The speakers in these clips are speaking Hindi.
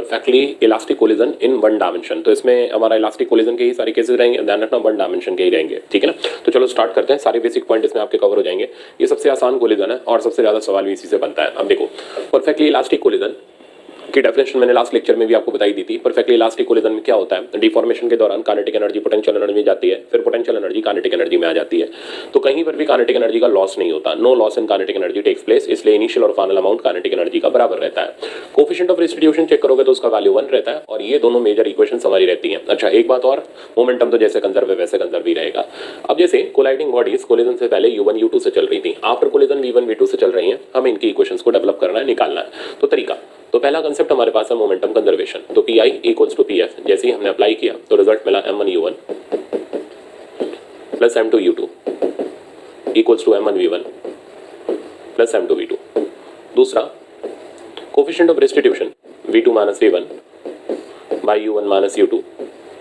Perfectly elastic collision in one dimension. तो इसमें हमारा इलास्टिक कोलिजन के ही सारे केसेस रहेंगे, ध्यान रखना वन डायमेंशन के ही रहेंगे, ठीक है ना। तो चलो स्टार्ट करते हैं, सारे बेसिक पॉइंट इसमें आपके कवर हो जाएंगे। ये सबसे आसान कोलिजन है और सबसे ज्यादा सवाल भी इसी से बनता है। अब देखो परफेक्टली इलास्टिक कोलिजन की डेफिनेशन मैंने लास्ट लेक्चर में भी आपको बताई दी थी। परफेक्टली इलास्टिक कोलिजन में क्या होता है, डिफॉर्मेशन के दौरान काइनेटिक एनर्जी पोटेंशियल एनर्जी में जाती है, फिर पोटेंशियल एनर्जी काइनेटिक एनर्जी में आ जाती है। तो कहीं पर भी काइनेटिक एनर्जी का लॉस नहीं होता, no loss in kinetic energy takes place, इसलिए इनिशियल और फाइनल अमाउंट काइनेटिक एनर्जी का बराबर रहता है। कोफिशिएंट ऑफ रिस्टिट्यूशन चेक करोगे तो उसका वैल्यू 1 रहता है और ये दोनों मेजर इक्वेशंस हमारी रहती हैं। अच्छा एक बात और, मोमेंटम तो जैसे कंजर्व है वैसे कंजर्व ही रहेगा। अब जैसे कोलाइडिंग बॉडीज कोलिजन से पहले u1 u2 से चल रही थी, आफ्टर कोलिजन v1 v2 से चल रही हैं, हमें इनकी इक्वेशंस को डेवलप करना है, निकालना है। तो तरीका, तो पहला कंसेप्ट हमारे पास है मोमेंटम कंजर्वेशन। तो p i equals to p f, जैसे ही हमने अप्लाई किया तो रिजल्ट मिला m1u1 plus m2u2 equals to m1v1 plus m2v2। दूसरा coefficient of restitution v2 minus v1 by u1 minus u2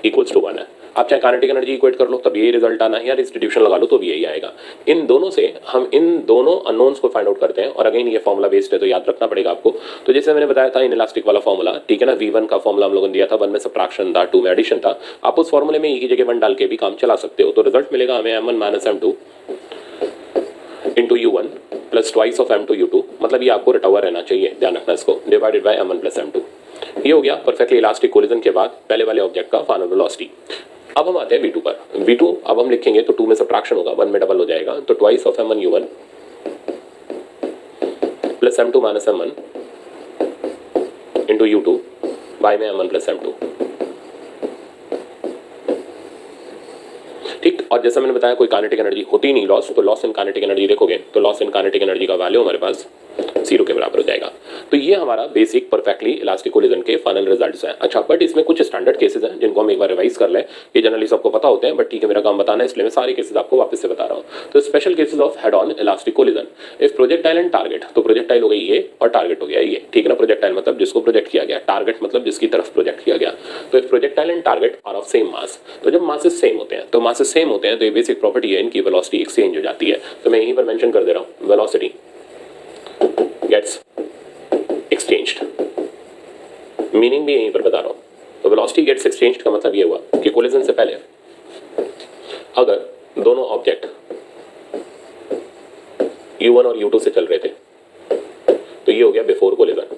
equals to 1 है। आप चाहे काइनेटिक एनर्जी इक्वेट कर लो तब यही रिजल्ट आना है, या रिस्टिट्यूशन लगा लो तो भी यही आएगा। इन दोनों से हम इन दोनों अननोन्स को फाइंड आउट करते हैं और अगेन ये फॉर्मूला बेस्ड है तो याद रखना पड़ेगा आपको। तो जैसे मैंने बताया था इन इलास्टिक वाला फॉर्मूला, ठीक है ना, v1 का फॉर्मूला हम लोगों ने दिया था, 1 में सब्ट्रैक्शन था, 2 में एडिशन था। आप उस फॉर्मूले में e की जगह 1 डाल के भी काम चला सकते हो। तो रिजल्ट मिलेगा हमें m1 minus m2 into u1 plus twice of m2 u2, मतलब ये आपको रटा हुआ रहना चाहिए, ध्यान रखना इसको, divided by m1 plus m2। ये हो गया परफेक्टली इलास्टिक कोलिजन के बाद पहले वाले ऑब्जेक्ट का फाइनल वेलोसिटी। अब हम आते हैं v2 पर। v2 अब हम लिखेंगे तो 2 में सब्ट्रैक्शन होगा, 1 में डबल हो जाएगा, तो twice of m1 u1 plus m2 minus m1 into u2 by में m1 प्लस m2। ठीक, और जैसा मैंने बताया कोई काइनेटिक एनर्जी होती नहीं लॉस, तो लॉस इन काइनेटिक एनर्जी देखोगे तो लॉस इन काइनेटिक एनर्जी का वैल्यू हमारे पास 0 के बराबर हो जाएगा। तो ये हमारा बेसिक परफेक्टली इलास्टिक कोलिजन के फाइनल रिजल्ट्स हैं। अच्छा बट इसमें कुछ स्टैंडर्ड केसेस हैं जिनको हम एक बार रिवाइज कर लें, ये जनरली सबको पता होते हैं बट ठीक है मेरा काम बताना है इसलिए मैं सारे केसेस आपको वापस से बता रहा हूँ। तो special cases of head on elastic collision, if projectile and target, तो प्रोजेक्टाइल हो गई ये और टारगेट हो गया ये, ठीक है ना। प्रोजेक्टाइल मतलब जिसको प्रोजेक्ट किया गया, टारगेट मतलब जिसकी तरफ प्रोजेक्ट किया गया। तो if projectile and target are of same mass, तो जब मासेस सेम होते हैं, तो मासेस सेम होते हैं तो ये बेसिक प्रॉपर्टी है इनकी वेलोसिटी एक्सचेंज हो जाती है। तो मैं यहीं पर मेंशन कर दे रहा हूँ, वेलोसिटी गेट्स एक्सचेंज्ड, मीनिंग भी यहीं पर बता रहा हूं। तो वेलोसिटी गेट्स एक्सचेंज्ड का मतलब ये हुआ कि कोलिजन से पहले अगर दोनों ऑब्जेक्ट u1 और u2 से चल रहे थे तो ये हो गया बिफोर कोलिजन।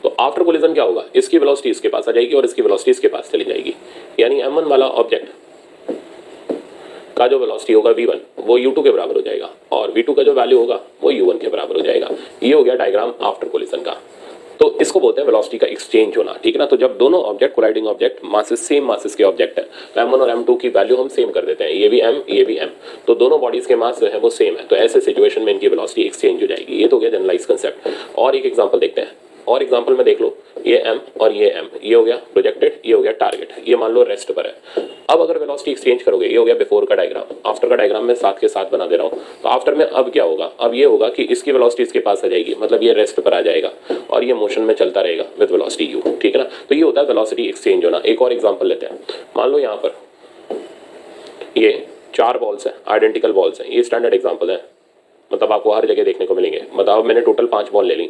तो आफ्टर कोलिजन क्या होगा, इसकी वेलोसिटी इसके पास आ जाएगी और इसकी वेलोसिटी इसके पास चली जाएगी, यानी m1 वाला ऑब्जेक्ट का जो वेलोसिटी होगा v1 वो u2 के बराबर हो जाएगा और v2 का जो वैल्यू होगा वो u1 के बराबर हो जाएगा। ये हो गया डायग्राम आफ्टर कोलिजन का। तो इसको बोलते हैं वेलोसिटी का एक्सचेंज होना, ठीक है ना। तो जब दोनों object colliding object masses same masses के ऑब्जेक्ट है तो m1 और m2 की वैल्यू हम सेम कर देते हैं, ये भी m ये भी m, तो दोनों बॉडीज के मास जो है वो सेम है, तो ऐसे सिचुएशन में इनकी वेलोसिटी एक्सचेंज हो जाएगी। ये तो हो गया जनरलाइज कंसेप्ट। और एक एग्जांपल देखते हैं, और एग्जांपल में देख लो, ये m और ये m, ये हो गया प्रोजेक्टेड, ये हो गया टारगेट, ये मान लो रेस्ट पर है। अब अगर वेलोसिटी एक्सचेंज करोगे, ये हो गया बिफोर का डायग्राम, आफ्टर का डायग्राम में साथ के साथ बना दे रहा हूँ। तो आफ्टर में अब क्या होगा, अब ये होगा कि इसकी वेलोसिटी इसके पास आ जाएगी, मतलब ये रेस्ट पर आ जाएगा और ये मोशन में चलता रहेगा विद वेलोसिटी u, ठीक है ना। तो ये होता है वेलोसिटी एक्सचेंज होना। एक और एग्जांपल लेते हैं, मान लो यहाँ पर ये 4 बॉल्स हैं, आइडेंटिकल बॉल्स हैं, ये स्टैंडर्ड एग्जाम्पल है, मतलब आपको हर जगह देखने को मिलेंगे। बताओ मैंने टोटल 5 बॉल ले ली,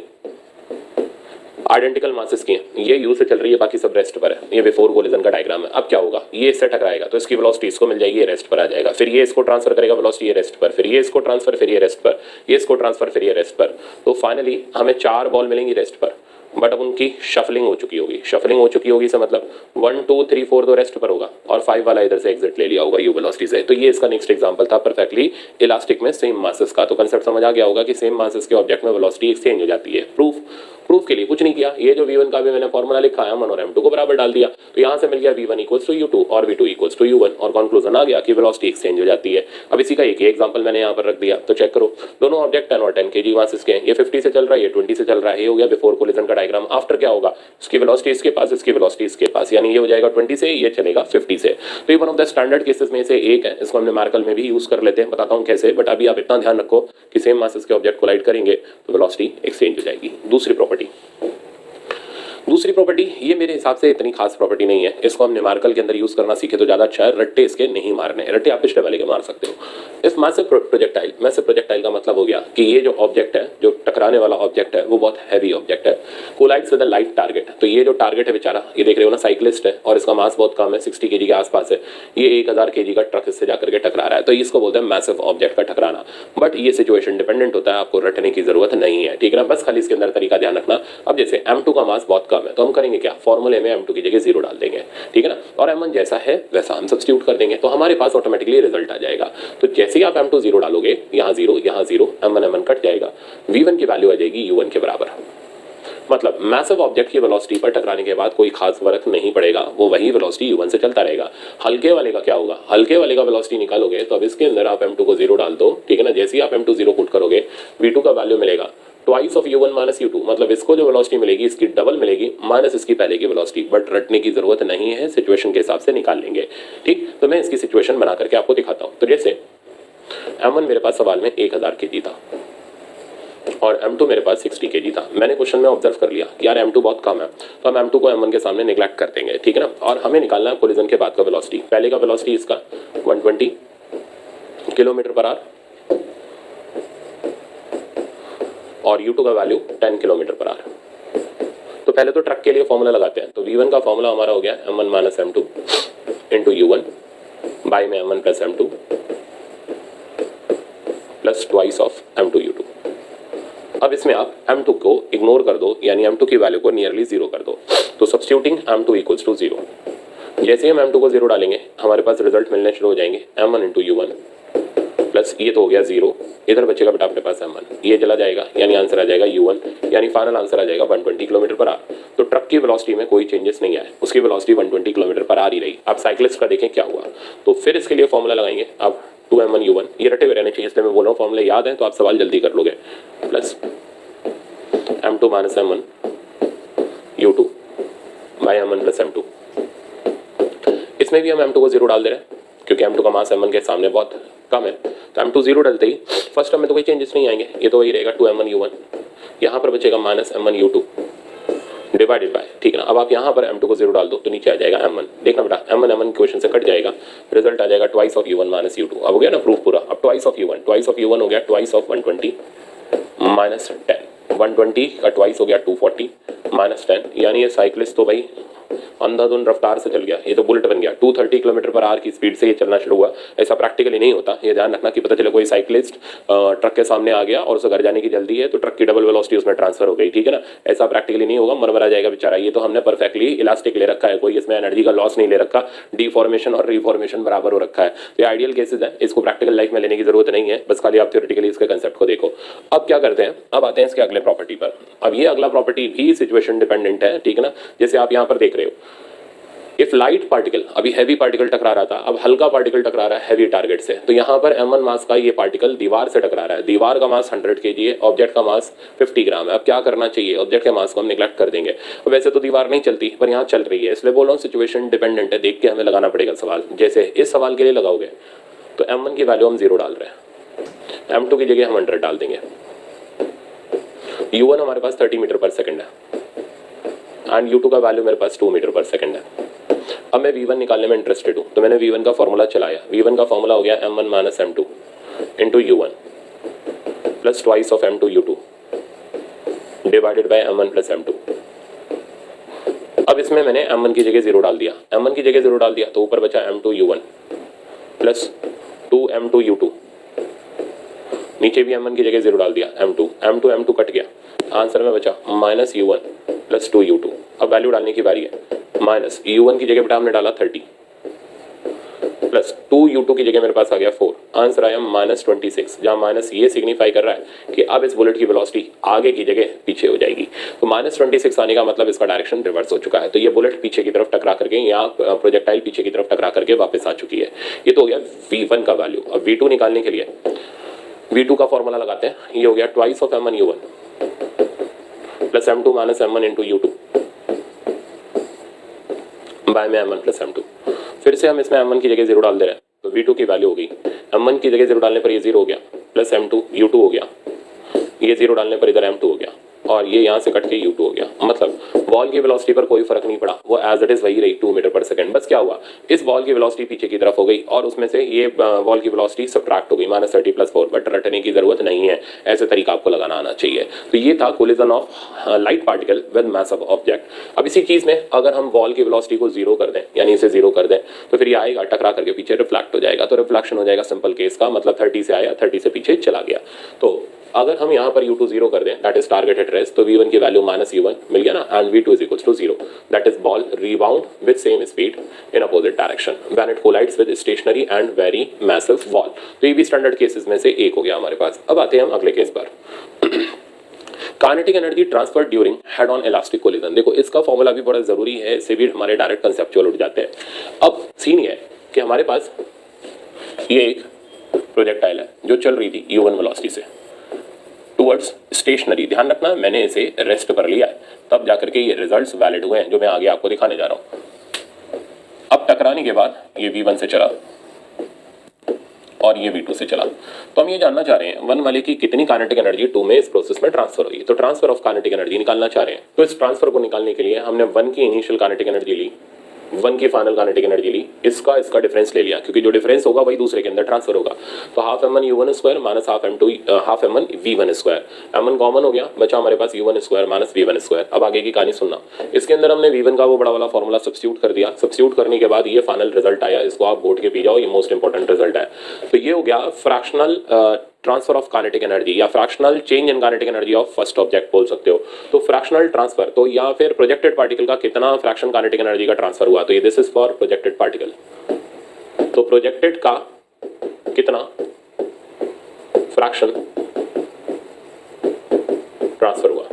आइडेंटिकल मासेस की हैं, ये u से चल रही है, बाकी सब रेस्ट पर है, ये बिफोर कोलिजन का डायग्राम है। अब क्या होगा, ये इससे टकराएगा तो इसकी वेलोसिटी इसको मिल जाएगी, ये रेस्ट पर आ जाएगा, फिर ये इसको ट्रांसफर करेगा वेलोसिटी ये रेस्ट पर, फिर ये इसको ट्रांसफर, फिर ये रेस्ट पर, ये इसको ट्रांसफर, फिर ये रेस्ट पर। तो फाइनली हमें 4 बॉल मिलेंगी रेस्ट पर, बट अब उनकी शफलिंग हो चुकी होगी। शफलिंग हो चुकी होगी से मतलब 1 2 3 4 तो रेस्ट पर होगा और 5 वाला इधर से एग्जिट ले लिया होगा u वेलोसिटी से। तो ये इसका नेक्स्ट एग्जांपल था परफेक्टली इलास्टिक में सेम मासेस का। तो कंसेप्ट समझ आ गया होगा कि सेम मासेस के ऑब्जेक्ट में वेलोसिटी एक्सचेंज हो जाती है। प्रूफ के लिए कुछ नहीं किया, ये जो v1 का भी मैंने फॉर्मूला लिखा है m1 और m2 को बराबर डाल दिया, तो यहाँ से मिल गया v1 इक्वल्स टू u2 और v2 इक्वल्स टू u1 और कंक्लूजन आ गया कि वेलोसिटी एक्सचेंज हो जाती है। अब इसी का एक ही एग्जांपल मैंने यहाँ पर रख दिया, तो चेक करो, दोनों ऑब्जेक्ट 10 और 10 kg मासेस के हैं, ये 50 से चल रहा है, ये 20 से चल रहा है, ये हो गया बिफोर कोलिजन का डायग्राम। आफ्टर क्या होगा, इसकी वेलोसिटी इसके पास, इसकी वेलोसिटी इसके पास, यानी ये हो जाएगा 20 से, ये चलेगा 50 से। तो ये one of the standard cases में से एक है, इसको हम न्यूमेरिकल में भी यूज कर लेते हैं, बताता हूँ कैसे, बट अभी आप इतना ध्यान रखो कि सेम मासेस के ऑब्जेक्ट कोलाइड करेंगे तो वेलोसिटी एक्सचेंज हो जाएगी। दूसरी प्रॉपर्टी, दूसरी प्रॉपर्टी, ये मेरे हिसाब से इतनी खास प्रॉपर्टी नहीं है, इसको हम न्यूमेरिकल के अंदर यूज करना सीखे तो ज़्यादा अच्छा है। रट्टे इसके नहीं मारने, रट्टे आप पिछले वाले के मार सकते हो। If massive projectile, massive projectile का मतलब हो गया कि ये जो ऑब्जेक्ट है, जो टकराने वाला ऑब्जेक्ट है, वो बहुत हैवी ऑब्जेक्ट है, collides with a light target. तो ये जो टारगेट है बेचारा, ये देख रहे हो ना, साइक्लिस्ट है और इसका मास बहुत कम है, 60 kg के आसपास है, ये 1000 kg का ट्रक इससे जाकर के टकरा रहा है, तो इसको बोलते हैं मैसिव ऑब्जेक्ट का टकराना। बट ये सिचुएशन डिपेंडेंट होता है, आपको रटने की जरूरत नहीं है, ठीक है ना, बस खाली इसके अंदर तरीका ध्यान रखना। अब जैसे M2 का मास बहुत कम है, तो हम करेंगे क्या, फॉर्मूले में M2 की जगह 0 डाल देंगे, ठीक है ना, और M1 जैसा है वैसा हम सब्स्टिट्यूट कर देंगे, तो हमारे पास ऑटोमेटिकली रिजल्ट आ जाएगा। तो जैसे ही आप M2 0 डालोगे, यहाँ 0 यहाँ 0, M1 कट जाएगा, V1 की वैल्यू आ जाएगी U1 के बराबर। मतलब मैसिव ऑब्जेक्ट की वेलोसिटी पर टकराने के बाद कोई खास फर्क नहीं पड़ेगा, वो वही वेलोसिटी U1 से चलता रहेगा। हल्के वाले का क्या होगा, हल्के वाले का वेलोसिटी निकालोगे तो अब इसके अंदर आप M2 को 0 डाल दो, ठीक है ना, जैसे ही आप M2 0 पुट करोगे, V2 का वैल्यू मिलेगा twice of U1 minus U2, मतलब इसको जो वेलोसिटी मिलेगी इसकी डबल मिलेगी माइनस इसकी पहले की वेलोसिटी। बट रटने की जरूरत नहीं है, सिचुएशन के हिसाब से निकाल लेंगे, ठीक। तो मैं इसकी सिचुएशन बना करके आपको दिखाता हूँ। तो जैसे M1 मेरे पास सवाल में 1000 kg था और M2 मेरे पास 60 kg था। मैंने क्वेश्चन में ऑब्जर्व कर लिया कि यार M2 बहुत कम है, तो हम M2 को M1 के सामने निगलेक्ट कर देंगे, ठीक है ना, और हमें निकालना है कोलिजन के बाद का वेलोसिटी। पहले का वेलोसिटी इसका 120 km/h और U2 का वैल्यू 10 km/h। तो पहले तो ट्रक के लिए फॉर्मूला लगाते हैं। तो V1 का फॉर्मूला हमारा हो गया M1 minus M2 into U1 by में M1 plus M2 plus twice of M2 U2। अब इसमें आप M2 को इग्नोर कर दो, यानी M2 की वैल्यू को नियरली 0 कर दो। तो सब्स्टिट्यूटिंग M2 इक्वल्स टू 0, जैसे हम M2 को 0 डालेंगे हमारे पास रिजल्ट मिलने शुरू हो जाएंगे। M1 इंटू U1 प्लस ये तो हो गया 0, इधर बचेगा बेटा अपने पास M1, ये चला जाएगा, यानी आंसर आ जाएगा U1, यानी फाइनल आंसर आ जाएगा 120 km/h। तो ट्रक की वेलोसिटी में कोई चेंजेस नहीं आए, उसकी वेलोसिटी 120 km/h ही रही। अब साइक्लिस्ट का देखें क्या हुआ, तो फिर इसके लिए फॉर्मूला लगाएंगे। अब 2M1 U1, ये रटे हुए रहने चाहिए इसलिए मैं बोल रहा हूँ, फॉर्मूले याद है तो आप सवाल जल्दी कर लोगे, plus M2 minus M1 U2 by M1 plus M2। इसमें भी हम M2 को 0 डाल दे रहे हैं क्योंकि M2 का मास M1 के सामने बहुत कम है, तो M2 0 डालते ही फर्स्ट टर्म में तो कोई चेंजेस नहीं आएंगे, ये तो वही रहेगा 2M1 U1, यहाँ पर बचेगा minus M1 U2 divided by, ठीक है ना। अब आप यहाँ पर M2 को 0 डाल दो तो नीचे आ जाएगा M1, देखना बेटा M1 क्वेश्चन से कट जाएगा, रिजल्ट आ जाएगा twice of U1 minus U2। अब हो गया ना प्रूफ पूरा। अब ट्वाइस ऑफ U1 हो गया ट्वाइस ऑफ 120 माइनस 10, 120 का ट्वाइस हो गया 240 माइनस 10, यानी ये साइक्लिस्ट तो भाई अंधाधुंध रफ्तार से चल गया, ये तो बुलेट बन गया। 230 km/h की स्पीड से ये चलना शुरू हुआ। ऐसा प्रैक्टिकली नहीं होता, ये ध्यान रखना कि पता चले कोई साइक्लिस्ट ट्रक के सामने आ गया और उसे घर जाने की जल्दी है तो ट्रक की डबल वेलोसिटी उसमें ट्रांसफर हो गई, ठीक है ना, ऐसा प्रैक्टिकली नहीं होगा, मरमरा जाएगा बेचारा। ये तो हमने परफेक्टली इलास्टिक ले रखा है, कोई इसमें एनर्जी का लॉस नहीं ले रखा, डिफॉर्मेशन और रिफॉर्मेशन बराबर हो रखा है। तो ये आइडियल केसेज है, इसको प्रैक्टिकल लाइफ में लेने की जरूरत नहीं है, बस खाली आप थ्योरेटिकली इसके कंसेप्ट को देखो। अब क्या करते हैं, अब आते हैं इसके अगले प्रॉपर्टी पर। अब ये अगला प्रॉपर्टी भी सिचुएशन डिपेंडेंट है, ठीक है ना। जैसे आप यहाँ पर देख रहे हो, इफ लाइट पार्टिकल, अभी हैवी पार्टिकल टकरा रहा था, अब हल्का पार्टिकल टकरा रहा है हैवी टारगेट से, तो यहाँ पर M1 मास का ये पार्टिकल दीवार से टकरा रहा है, दीवार का मास 100 kg है, ऑब्जेक्ट का मास 50 ग्राम है। अब क्या करना चाहिए, ऑब्जेक्ट के मास को हम निगलेक्ट कर देंगे। वैसे तो दीवार नहीं चलती पर यहाँ चल रही है, इसलिए बोल रहा हूँ सिचुएशन डिपेंडेंट है, देख के हमें लगाना पड़ेगा सवाल। जैसे इस सवाल के लिए लगाओगे तो M1 की वैल्यू हम 0 डाल रहे हैं, M2 की जगह हम 100 डाल देंगे, U1 हमारे पास 30 मीटर पर सेकेंड है एंड U2 का वैल्यू मेरे पास 2 मीटर पर सेकेंड है। अब मैं V1 निकालने में इंटरेस्टेड हूँ, तो मैंने V1 का फॉर्मूला चलाया। V1 का फॉर्मूला हो गया M1 minus M2 into U1 plus twice of M2 U2 divided by M1 plus M2। अब इसमें मैंने M1 की जगह 0 डाल दिया, M1 की जगह 0 डाल दिया तो ऊपर बचा M2 U1 plus 2M2 U2, नीचे भी M1 की जगह 0 डाल दिया, M2 कट गया, आंसर में बचा माइनस U1 प्लस 2 U2। अब वैल्यू डालने की बारी है, माइनस U1 की जगह बेटा हमने डाला 30 प्लस 2 U2 की जगह मेरे पास आ गया 4, आंसर आया माइनस 26, जहाँ माइनस ये सिग्निफाई कर रहा है कि अब इस बुलेट की वेलोसिटी आगे की जगह पीछे हो जाएगी। तो माइनस 26 आने का मतलब इसका डायरेक्शन रिवर्स हो चुका है, तो ये बुलेट पीछे की तरफ टकरा करके, यहाँ प्रोजेक्टाइल पीछे की तरफ टकरा करके वापस आ चुकी है। ये तो हो गया V1 का वैल्यू। अब V2 निकालने के लिए V2 का फॉर्मूला लगाते हैं, ये हो गया twice of M1 U1 plus M2 minus M1 into U2 by में M1 प्लस M2। फिर से हम इसमें M1 की जगह 0 डाल दे रहे हैं, तो V2 की वैल्यू हो गई, M1 की जगह 0 डालने पर ये 0 हो गया, प्लस M2 U2 हो गया, ये 0 डालने पर इधर M2 हो गया, और ये यहाँ से कट के u2 हो गया। मतलब बॉल की वेलोसिटी पर कोई फर्क नहीं पड़ा, वो एज इट इज वही रही 2 मीटर पर सेकंड। बस क्या हुआ, इस बॉल की वेलोसिटी पीछे की तरफ हो गई और उसमें से ये बॉल की वेलोसिटी सब्ट्रैक्ट हो गई -30 + 4, बट रटने की जरूरत नहीं है, ऐसे तरीका आपको लगाना आना चाहिए। तो ये था collision of light particle with mass of object. अब इसी चीज में अगर हम बॉल की वेलोसिटी को 0 कर दें, यानी इसे 0 कर दें, तो फिर ये आएगा टकरा करके पीछे रिफ्लेक्ट हो जाएगा। तो रिफ्लेक्शन हो जाएगा सिंपल केस का, मतलब 30 से आया 30 से पीछे चला गया। तो अगर हम यहाँ पर u2 0 कर दें, that is target at rest, तो v1 की वैल्यू -u1 मिल गया ना, and v2 is equal to 0, that is ball rebound with same speed in opposite direction when it collides with stationary and very massive ball. तो ये भी स्टैंडर्ड केसेस में से एक हो गया हमारे पास। अब आते हैं हम अगले केस पर, kinetic energy transfer during head on elastic collision. देखो इसका फॉर्मूला भी बड़ा जरूरी है, इससे भी हमारे डायरेक्ट कंसेप्चुअल उठ जाते हैं। अब सीन ये है कि हमारे पास ये एक प्रोजेक्टाइल है जो चल रही थी u1 वेलोसिटी से टुवर्ड्स स्टेशनरी। ध्यान रखना मैंने इसे रेस्ट पर लिया है, तब जाकर के ये रिजल्ट्स वैलिड हुए हैं जो मैं आगे आपको दिखाने जा रहा हूं। अब टकराने के बाद ये v1 से चला और ये v2 से चला, तो हम ये जानना चाह रहे हैं 1 वाले की कितनी काइनेटिक एनर्जी 2 में इस प्रोसेस में ट्रांसफर हुई। तो ट्रांसफर ऑफ काइनेटिक एनर्जी निकालना चाह रहे हैं। तो इस ट्रांसफर को निकालने के लिए हमने 1 की इनिशियल काइनेटिक एनर्जी ली, 1 की फाइनल काइनेटिक एनर्जी ली, इसका डिफरेंस ले लिया, क्योंकि जो डिफरेंस होगा वही दूसरे के अंदर ट्रांसफर होगा। तो half m1 u1 square minus half m1 v1 square, m1 common हो गया, बचा हमारे पास u1 square minus v1 square. अब आगे की कहानी सुनना, इसके अंदर हमने v1 का वो बड़ा वाला फॉर्मूला सब्स्टिट्यूट कर दिया। सब्स्टिट्यूट करने के बाद ये फाइनल रिजल्ट आया, इसको आप बोर्ड के पी जाओ, ये मोस्ट इंपॉर्टेंट रिजल्ट है। तो ये हो गया fractional transfer of kinetic energy या fractional change in kinetic energy of first object बोल सकते हो। तो फ्रैक्शनल ट्रांसफर, तो या फिर प्रोजेक्टेड पार्टिकल का कितना फ्रैक्शन काइनेटिक एनर्जी का ट्रांसफर हुआ, तो ये this is for projected particle. तो प्रोजेक्टेड का कितना फ्रैक्शन ट्रांसफर हुआ,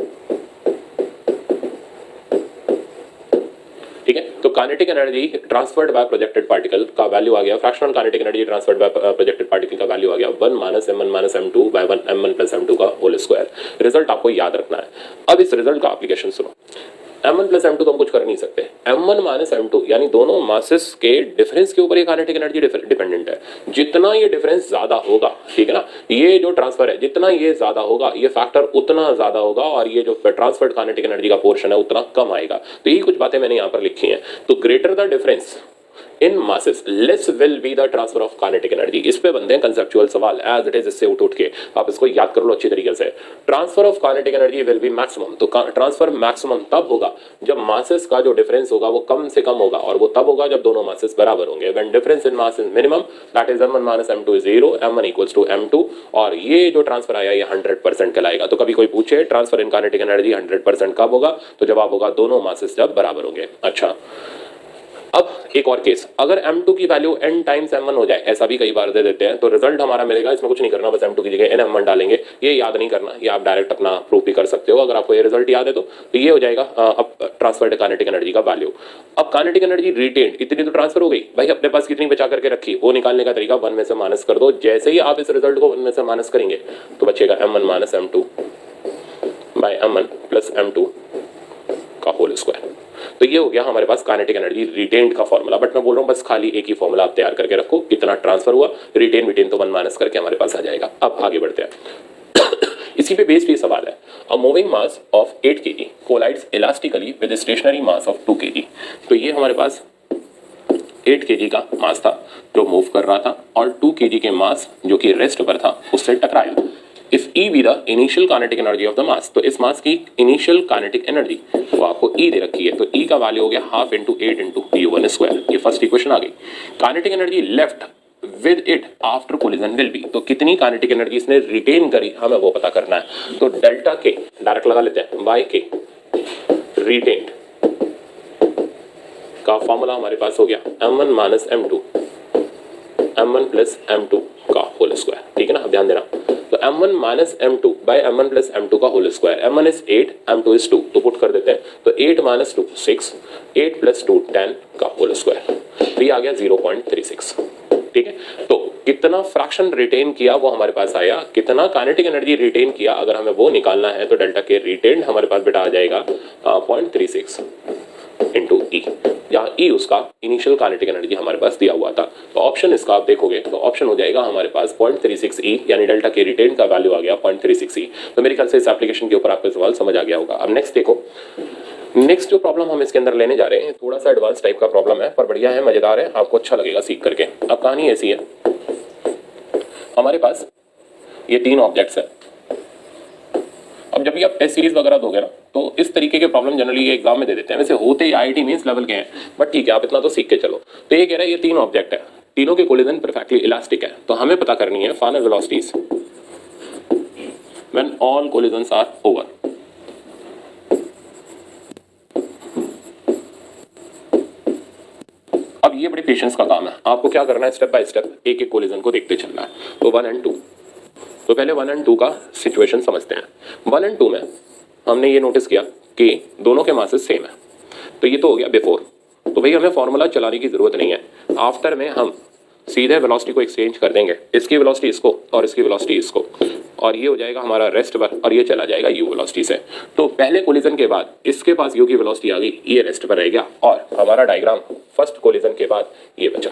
ठीक है। तो kinetic energy transferred by projected particle का वैल्यू आ गया, fractional kinetic energy transferred by projected particle का वैल्यू आ गया 1 - m1 - m2 bye 1 m1 + m2 का होल स्क्वायर। रिजल्ट आपको याद रखना है। अब इस रिजल्ट का एप्लीकेशन सुनो। m1 + m2 तो हम कुछ कर नहीं सकते, m1 - m2 यानी दोनों मासेस के डिफरेंस के ऊपर ये काइनेटिक एनर्जी डिपेंडेंट है। जितना ये डिफरेंस ज्यादा होगा, ठीक है ना, ये जो ट्रांसफर है जितना ये ज्यादा होगा, ये फैक्टर उतना ज्यादा होगा, और ये जो ट्रांसफर्ड काइनेटिक एनर्जी का पोर्शन है उतना कम आएगा। तो यही कुछ बातें मैंने यहाँ पर लिखी हैं। तो greater the difference in masses less will be the transfer of kinetic energy. इस पे बनते हैं कंसेप्चुअल सवाल एज इट इज, इससे उठ के आप इसको याद कर लो अच्छी तरीके से। Transfer of kinetic energy will be maximum, तो ट्रांसफर मैक्सिमम तब होगा जब मासेस का जो डिफरेंस होगा वो कम से कम होगा, और वो तब होगा जब दोनों मासेस बराबर होंगे। When difference in mass is minimum, that is m1 - m2 0, m1 = m2, और ये जो ट्रांसफर आया ये 100% कहलाएगा। तो कभी कोई पूछे ट्रांसफर इन काइनेटिक एनर्जी 100% कब होगा, तो जवाब होगा दोनों मासेस जब बराबर होंगे। अच्छा, अब एक और केस, अगर m2 की वैल्यू n टाइम्स m1 हो जाए, ऐसा भी कई बार दे देते हैं, तो रिजल्ट हमारा मिलेगा, इसमें कुछ नहीं करना, बस m2 की जगह n m1 डालेंगे। ये याद नहीं करना, ये आप डायरेक्ट अपना प्रूफ भी कर सकते हो अगर आपको ये रिजल्ट याद है तो ये हो जाएगा अब ट्रांसफर्ड काइनेटिक एनर्जी का वैल्यू। अब काइनेटिक एनर्जी रिटेन्ड इतनी तो ट्रांसफर हो गई, भाई अपने पास कितनी बचा करके रखी, वो निकालने का तरीका 1 में से माइनस कर दो। जैसे ही आप इस रिजल्ट को 1 में से माइनस करेंगे तो बचेगा m1 - m2 bye m1 + m2 का होल स्क्वायर। तो ये हो गया हमारे पास काइनेटिक एनर्जी रिटेन्ड का फॉर्मूला। बट मैं बोल रहा हूं बस खाली एक ही फॉर्मूला आप तैयार करके रखो, कितना ट्रांसफर हुआ, रिटेन तो 1 माइनस करके हमारे पास आ जाएगा। अब आगे बढ़ते हैं इसी पे बेस्ड ये सवाल है, a moving mass of 8 kg collides elastically with stationary mass of 2 kg। तो ये हमारे पास 8 kg का मास था जो मूव कर रहा था, और 2 kg के मास जो कि रेस्ट पर था उससे टकराया। If E be the initial kinetic energy of the mass, तो इस मास की इनिशियल काइनेटिक एनर्जी वो आपको E दे रखी है, तो E का वैल्यू हो गया ½ × 8 × u1 स्क्वायर। ये फर्स्ट इक्वेशन आ गई। Kinetic energy left with it after collision will be, तो कितनी काइनेटिक एनर्जी इसने रिटेन करी हमें वो पता करना है। तो डेल्टा के डायरेक्ट लगा लेते हैं, बाय के रिटेन्ड का फॉर्मूला हमारे पास हो गया m1 - m2 m1 + m2 का होल स्क्वायर, ठीक है ना। अब ध्यान देना, तो m1 - m2 bye m1 + m2 का whole square, m1 is 8 m2 is 2, तो पुट कर देते हैं, तो 8 - 2 6, 8 + 2 10 का होल स्क्वायर, तो ये आ गया 0.36, ठीक है। तो कितना फ्रैक्शन रिटेन किया वो हमारे पास आया, कितना काइनेटिक एनर्जी रिटेन किया अगर हमें वो निकालना है, तो डेल्टा के रिटेन हमारे पास बेटा आ जाएगा 0.36। इंटू ई, जहाँ ई उसका इनिशियल काइनेटिक एनर्जी हमारे पास दिया हुआ था। तो ऑप्शन इसका आप देखोगे तो ऑप्शन हो जाएगा हमारे पास 0.36 ई, यानी डेल्टा के रिटेन का वैल्यू आ गया 0.36 ई। तो मेरे ख्याल से इस एप्लीकेशन के ऊपर आपको सवाल समझ आ गया होगा। अब नेक्स्ट देखो, नेक्स्ट जो प्रॉब्लम हम इसके अंदर लेने जा रहे हैं थोड़ा सा एडवांस टाइप का प्रॉब्लम है, पर बढ़िया है, मजेदार है, आपको अच्छा लगेगा सीख करके। अब कहानी ऐसी है, हमारे पास ये 3 ऑब्जेक्ट्स है। अब जब भी आप टेस्ट सीरीज वगैरह दोगे ना तो इस तरीके के प्रॉब्लम जनरली ये एग्जाम में दे देते हैं। वैसे होते ही आईआईटी मेंस लेवल के हैं, बट ठीक है आप इतना तो सीख के चलो। तो ये कह रहा है ये 3 ऑब्जेक्ट है, तीनों के कोलिजन परफेक्टली इलास्टिक है, तो हमें पता करनी है final velocities when all collisions are over. अब ये बड़े पेशेंस का काम है, आपको क्या करना है, स्टेप बाय स्टेप एक एक कोलिजन को देखते चलना है। तो 1 और 2, तो पहले 1 और 2 का सिचुएशन समझते हैं। 1 और 2 में हमने ये नोटिस किया कि दोनों के मासेस सेम है, तो ये तो हो गया बिफोर। तो भाई हमें फॉर्मूला चलाने की जरूरत नहीं है, आफ्टर में हम सीधे वेलोसिटी को एक्सचेंज कर देंगे, इसकी वेलोसिटी इसको और इसकी वेलोसिटी इसको, और ये हो जाएगा हमारा रेस्ट पर, और ये चला जाएगा यू वेलोसिटी से। तो पहले कोलिजन के बाद इसके पास यू की वेलोसिटी आ गई, ये रेस्ट पर रह गया, और हमारा डायग्राम फर्स्ट कोलिजन के बाद ये बचा,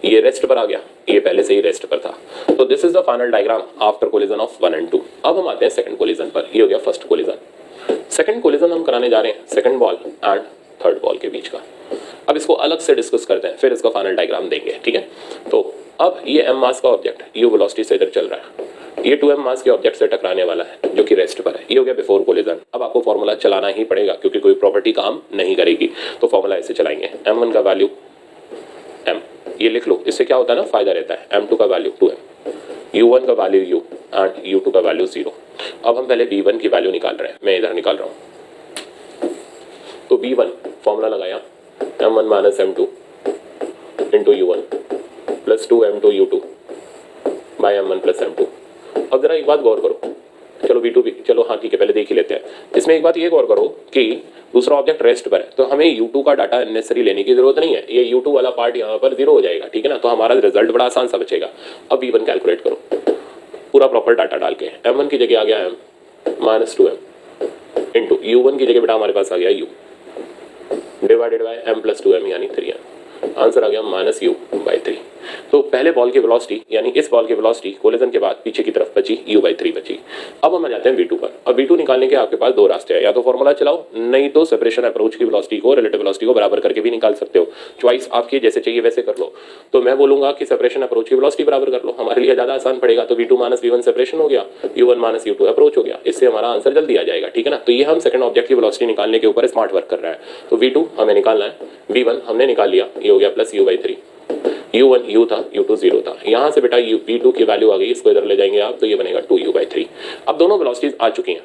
ये रेस्ट पर आ गया, ये पहले से ही रेस्ट पर था। तो this is the final diagram after collision of 1 और 2। अब हम आते हैं सेकंड कोलिजन पर, ये हो गया फर्स्ट कोलिजन। सेकंड कोलिजन हम कराने जा रहे हैं second ball and third ball के बीच का। अब इसको अलग से डिस्कस करते हैं, फिर इसका फाइनल डायग्राम देंगे, ठीक है। तो अब ये m मास का ऑब्जेक्ट यू वेलोसिटी से इधर चल रहा है, ये 2m मास के ऑब्जेक्ट से टकराने वाला है जो कि रेस्ट पर है, ये हो गया बिफोर कोलिजन। अब आपको फॉर्मूला चलाना ही पड़ेगा क्योंकि कोई प्रॉपर्टी काम नहीं करेगी, तो फॉर्मूला ऐसे चलाएंगे, m1 का वैल्यू m, ये लिख लो, इससे क्या होता है ना, फायदा रहता है। m2 का वैल्यू 2m, u1 का वैल्यू u एंड u2 का वैल्यू 0। अब हम पहले b1 की वैल्यू निकाल रहे हैं, मैं इधर निकाल रहा हूँ। तो b1 फॉर्मूला लगाया m1 minus m2 into u1 plus 2m2 u2 by m1 plus m2। अब जरा एक बात गौर करो, चलो b2 भी, चलो हाँ ठीक है पहले देख ही लेते हैं। इसमें एक बात ये गौर करो कि दूसरा ऑब्जेक्ट रेस्ट पर है, तो हमें u2 का डाटा नेसेसरी लेने की जरूरत नहीं है, ये u2 वाला पार्ट यहाँ पर 0 हो जाएगा, ठीक है ना। तो हमारा रिजल्ट बड़ा आसान सा बचेगा। अब b1 कैलकुलेट करो पूरा प्रॉपर डाटा डाल के, m1 की जगह आ गया m minus 2m into u1 की जगह बेटा हमारे पास आ गया u divided by m plus 2m यानी 3m, आंसर आ गया माइनस u बाई 3। तो पहले बॉल की वेलोसिटी यानी इस बॉल की वेलोसिटी कोलिजन के बाद पीछे की तरफ बची u बाई 3 बची। अब हम आ जाते हैं v2 पर। अब v2 निकालने के आपके पास 2 रास्ते हैं, या तो फॉर्मूला चलाओ, नहीं तो सेपरेशन अप्रोच की वेलोसिटी को रिलेटिव वेलोसिटी को बराबर करके भी निकाल सकते हो, चॉइस आपकी जैसे चाहिए वैसे कर लो। तो मैं बोलूंगा कि सेपरेशन अप्रोच की वेलोसिटी बराबर कर लो, हमारे लिए ज्यादा आसान पड़ेगा। तो v2 माइनस v1 सेपरेशन हो गया, u1 माइनस u2 अप्रोच हो गया, इससे हमारा आंसर जल्दी आ जाएगा, ठीक है ना। तो ये हम सेकंड ऑब्जेक्ट की वेलोसिटी निकालने के ऊपर स्मार्ट वर्क कर रहा है। तो v2 हमें निकालना है, v1 हमने निकाल लिया, ये हो गया plus u by 3, u1 u था, u2 0 था, यहाँ से बेटा v2 की वैल्यू आ गई, इसको इधर ले जाएंगे आप तो ये बनेगा 2u बाई 3। अब दोनों वेलोसिटीज आ चुकी हैं,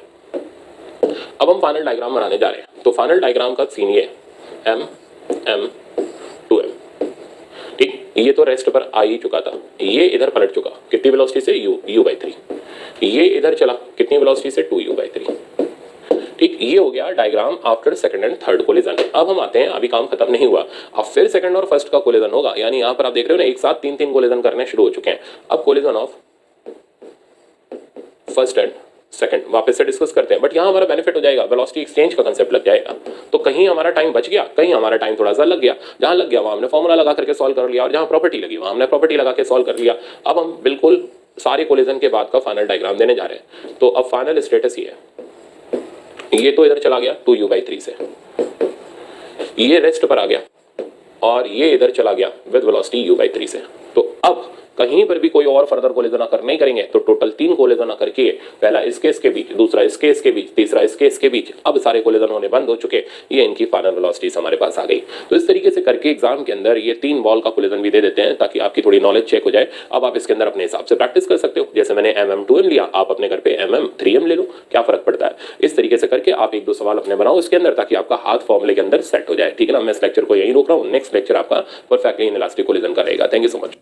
अब हम फाइनल डायग्राम बनाने जा रहे हैं। तो फाइनल डायग्राम का सीन ये m m 2m, ठीक, ये तो रेस्ट पर आ ही चुका था, ये इधर पलट चुका, कितनी वेलोसिटी से u बाई 3, ये इधर चला कितनी वेलोसिटी से 2u बाई 3, ठीक। ये हो गया diagram after second and third collision. अब हम आते हैं, अभी काम खत्म नहीं हुआ, अब फिर सेकंड और फर्स्ट का कोलिजन होगा, यानी यहाँ पर आप देख रहे हो ना एक साथ 3-3 कोलिजन करने शुरू हो चुके हैं। अब collision of first and second वापस से डिस्कस करते हैं, बट यहाँ हमारा बेनिफिट हो जाएगा, वेलोसिटी एक्सचेंज का कंसेप्ट लग जाएगा। तो कहीं हमारा टाइम बच गया, कहीं हमारा टाइम थोड़ा सा लग गया, जहाँ लग गया वहाँ हमने फॉर्मूला लगा करके सॉल्व कर लिया, और जहाँ प्रॉपर्टी लगी वहाँ हमने प्रॉपर्टी लगा के सॉल्व कर लिया। अब हम बिल्कुल सारे कोलिजन के बाद का फाइनल डायग्राम देने जा रहे हैं। तो अब फाइनल स्टेटस ये है, ये तो इधर चला गया 2u बाई 3 से, ये रेस्ट पर आ गया, और ये इधर चला गया विद वेलोसिटी u बाई 3 से। तो अब कहीं पर भी कोई और फर्दर कोलिजन आकर नहीं करेंगे, तो टोटल 3 कोलिजन आकर के, पहला इसके इसके बीच, दूसरा इसके इसके बीच, तीसरा इसके इसके बीच, अब सारे कोलिजन होने बंद हो चुके, ये इनकी फाइनल वेलोसिटीज हमारे पास आ गई। तो इस तरीके से करके एग्जाम के अंदर ये 3 बॉल का कोलिजन भी दे देते हैं ताकि आपकी थोड़ी नॉलेज चेक हो जाए। अब आप इसके अंदर अपने हिसाब से प्रैक्टिस कर सकते हो, जैसे मैंने mm2m लिया, आप अपने घर पे mm3m ले लो, क्या फर्क पड़ता है। इस तरीके से करके आप 1-2 सवाल अपने बनाओ इसके अंदर, ताकि आपका हाथ फॉर्मूले के अंदर सेट हो जाए, ठीक है ना। मैं इस लेक्चर को यहीं रोक रहा हूँ, नेक्स्ट लेक्चर आपका परफेक्टली इनइलास्टिक कोलिजन का रहेगा। Thank you so much.